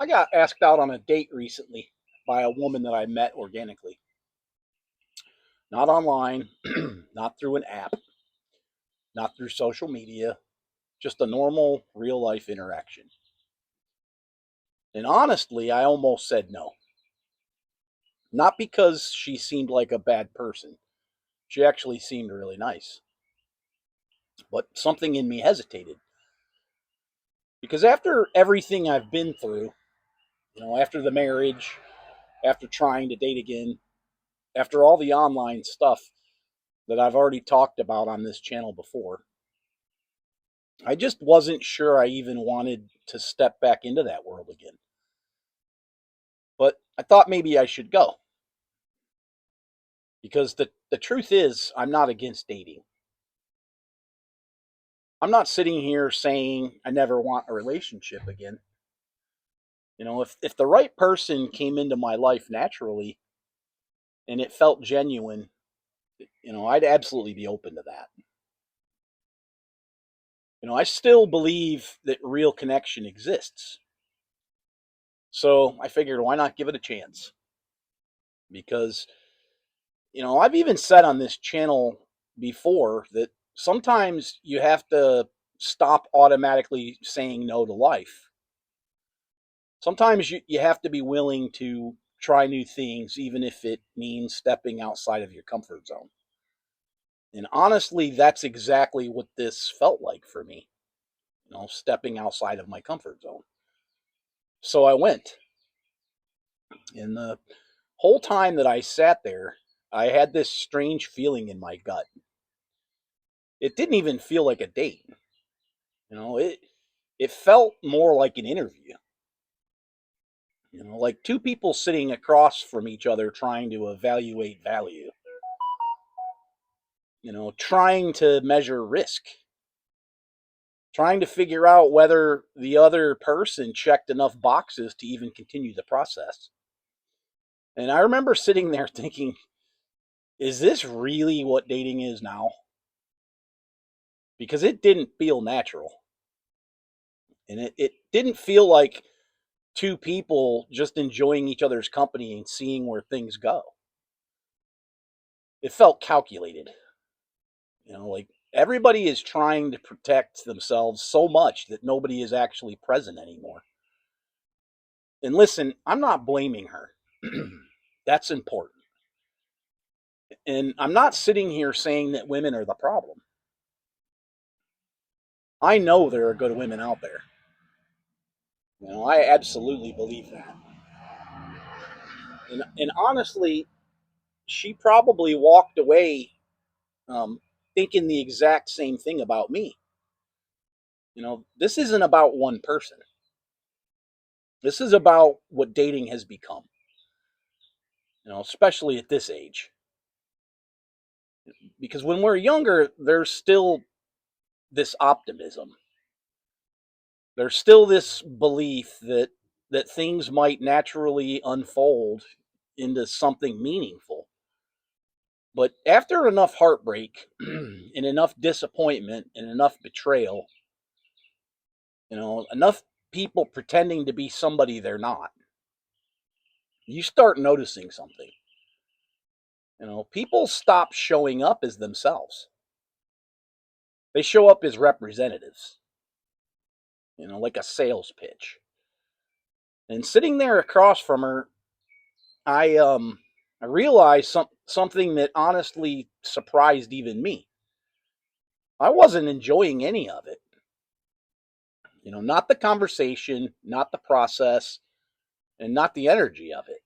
I got asked out on a date recently by a woman that I met organically, not online, not through an app, not through social media, just a normal real life interaction. And honestly, I almost said no. Not because she seemed like a bad person. She actually seemed really nice. But something in me hesitated. Because after everything I've been through, after the marriage, after trying to date again, after all the online stuff that I've already talked about on this channel before, I just wasn't sure I even wanted to step back into that world again. But I thought maybe I should go. Because the truth is, I'm not against dating. I'm not sitting here saying I never want a relationship again. If the right person came into my life naturally and it felt genuine, I'd absolutely be open to that. I still believe that real connection exists. So I figured, why not give it a chance? Because, I've even said on this channel before that sometimes you have to stop automatically saying no to life. Sometimes you have to be willing to try new things, even if it means stepping outside of your comfort zone. And honestly, that's exactly what this felt like for me, stepping outside of my comfort zone. So I went. And the whole time that I sat there, I had this strange feeling in my gut. It didn't even feel like a date. It felt more like an interview. Like two people sitting across from each other trying to evaluate value. Trying to measure risk, trying to figure out whether the other person checked enough boxes to even continue the process. And I remember sitting there thinking, is this really what dating is now? Because it didn't feel natural. And it didn't feel like two people just enjoying each other's company and seeing where things go. It felt calculated. Like everybody is trying to protect themselves so much that nobody is actually present anymore. And listen, I'm not blaming her. That's important. And I'm not sitting here saying that women are the problem. I know there are good women out there. I absolutely believe that. And honestly, she probably walked away thinking the exact same thing about me. This isn't about one person. This is about what dating has become, especially at this age. Because when we're younger, there's still this optimism. There's still this belief that things might naturally unfold into something meaningful. But after enough heartbreak and enough disappointment and enough betrayal, enough people pretending to be somebody they're not, you start noticing something. People stop showing up as themselves. They show up as representatives, like a sales pitch. And sitting there across from her, I realized something that honestly surprised even me. I wasn't enjoying any of it. Not the conversation, not the process, and not the energy of it.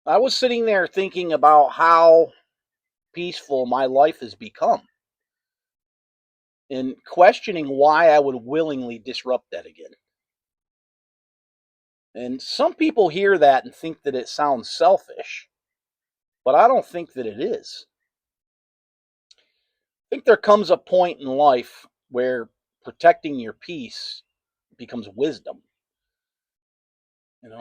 I was sitting there thinking about how peaceful my life has become and questioning why I would willingly disrupt that again. And some people hear that and think that it sounds selfish, but I don't think that it is. I think there comes a point in life where protecting your peace becomes wisdom.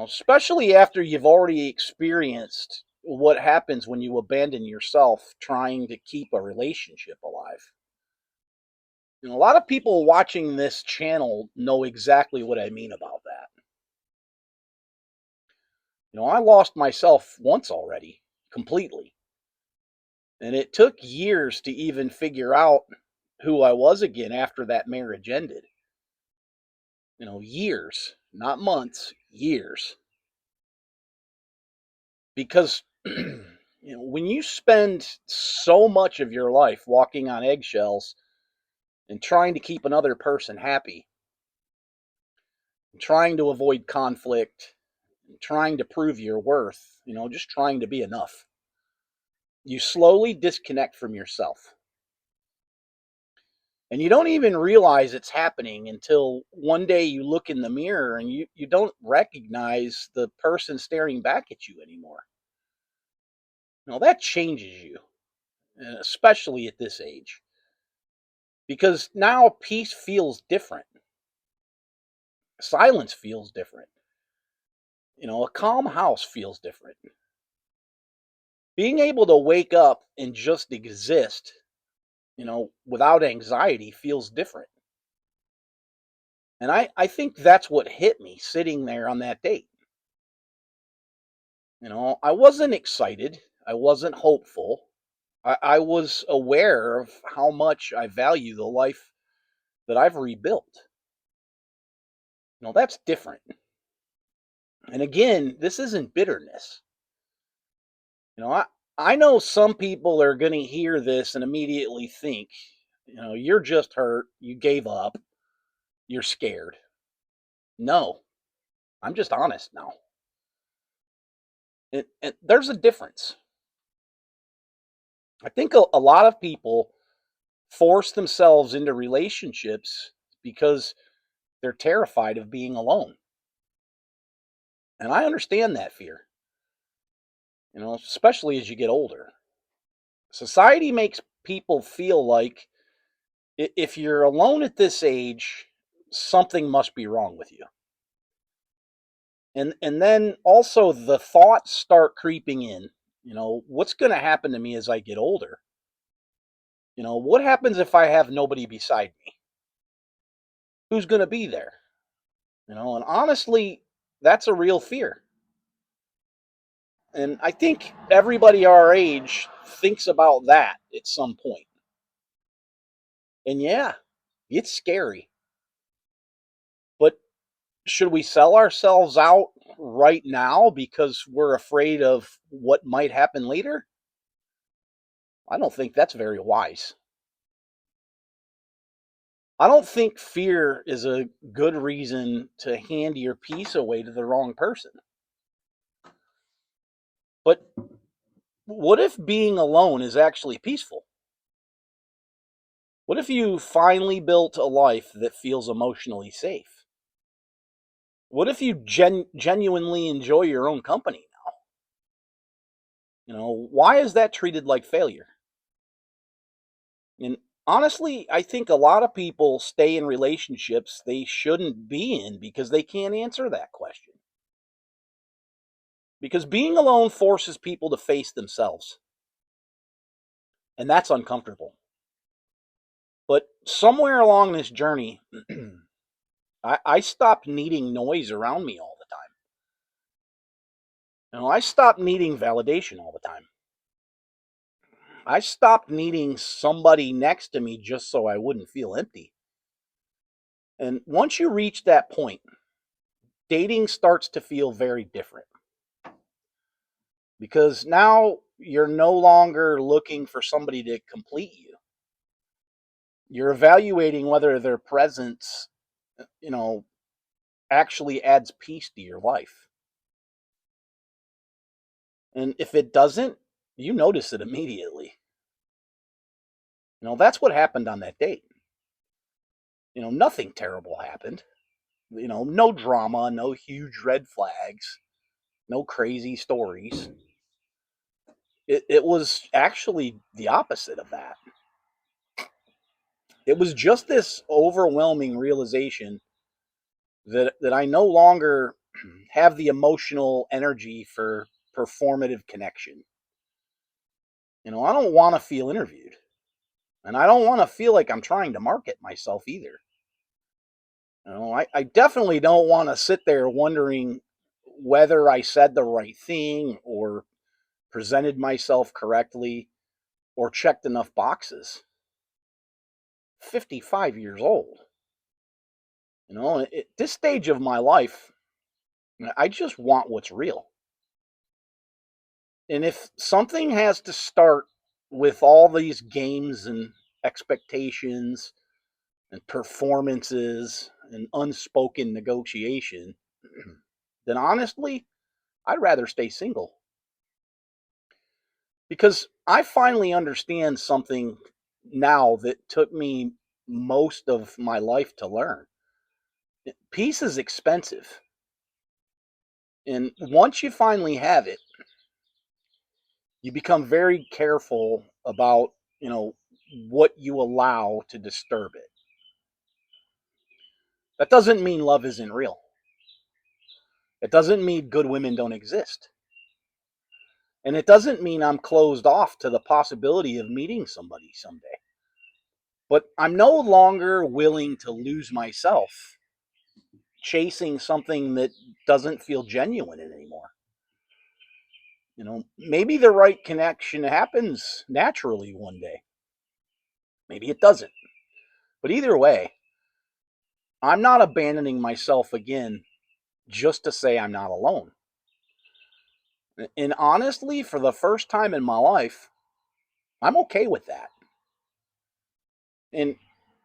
Especially after you've already experienced what happens when you abandon yourself trying to keep a relationship alive. A lot of people watching this channel know exactly what I mean about that. I lost myself once already, completely. And it took years to even figure out who I was again after that marriage ended. Years, not months, years. Because when you spend so much of your life walking on eggshells and trying to keep another person happy, trying to avoid conflict, trying to prove your worth, just trying to be enough, you slowly disconnect from yourself. And you don't even realize it's happening until one day you look in the mirror and you don't recognize the person staring back at you anymore. That changes you, especially at this age, because now peace feels different. Silence feels different. A calm house feels different. Being able to wake up and just exist, without anxiety feels different. And I think that's what hit me sitting there on that date. I wasn't excited. I wasn't hopeful. I was aware of how much I value the life that I've rebuilt. That's different. And again, this isn't bitterness. You know, I, I know some people are going to hear this and immediately think, you're just hurt. You gave up. You're scared. No, I'm just honest now. There's a difference. I think a lot of people force themselves into relationships because they're terrified of being alone. And I understand that fear, especially as you get older. Society makes people feel like if you're alone at this age, something must be wrong with you. And then also the thoughts start creeping in. What's going to happen to me as I get older? What happens if I have nobody beside me? Who's going to be there? And honestly, that's a real fear. And I think everybody our age thinks about that at some point. And yeah, it's scary. But should we sell ourselves out right now because we're afraid of what might happen later? I don't think that's very wise. I don't think fear is a good reason to hand your peace away to the wrong person. But what if being alone is actually peaceful? What if you finally built a life that feels emotionally safe? What if you genuinely enjoy your own company now? Why is that treated like failure? And honestly, I think a lot of people stay in relationships they shouldn't be in because they can't answer that question. Because being alone forces people to face themselves, and that's uncomfortable. But somewhere along this journey, I stopped needing noise around me all the time. I stopped needing validation all the time. I stopped needing somebody next to me just so I wouldn't feel empty. And once you reach that point, dating starts to feel very different because now you're no longer looking for somebody to complete you. You're evaluating whether their presence, you know, actually adds peace to your life. And if it doesn't, you notice it immediately. That's what happened on that date. Nothing terrible happened. No drama, no huge red flags, no crazy stories. It was actually the opposite of that. It was just this overwhelming realization that I no longer have the emotional energy for performative connection. I don't want to feel interviewed. And I don't want to feel like I'm trying to market myself either. I definitely don't want to sit there wondering whether I said the right thing or presented myself correctly or checked enough boxes. 55 years old. At this stage of my life, I just want what's real. And if something has to start with all these games and expectations and performances and unspoken negotiation, then honestly, I'd rather stay single. Because I finally understand something now that took me most of my life to learn. Peace is expensive. And once you finally have it, you become very careful about, what you allow to disturb it. That doesn't mean love isn't real. It doesn't mean good women don't exist. And it doesn't mean I'm closed off to the possibility of meeting somebody someday. But I'm no longer willing to lose myself chasing something that doesn't feel genuine anymore. Maybe the right connection happens naturally one day. Maybe it doesn't. But either way, I'm not abandoning myself again just to say I'm not alone. And honestly, for the first time in my life, I'm okay with that. And,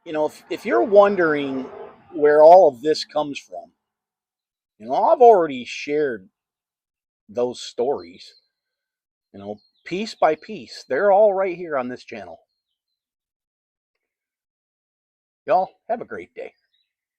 if you're wondering where all of this comes from, I've already shared those stories, piece by piece. They're all right here on this channel. Y'all have a great day.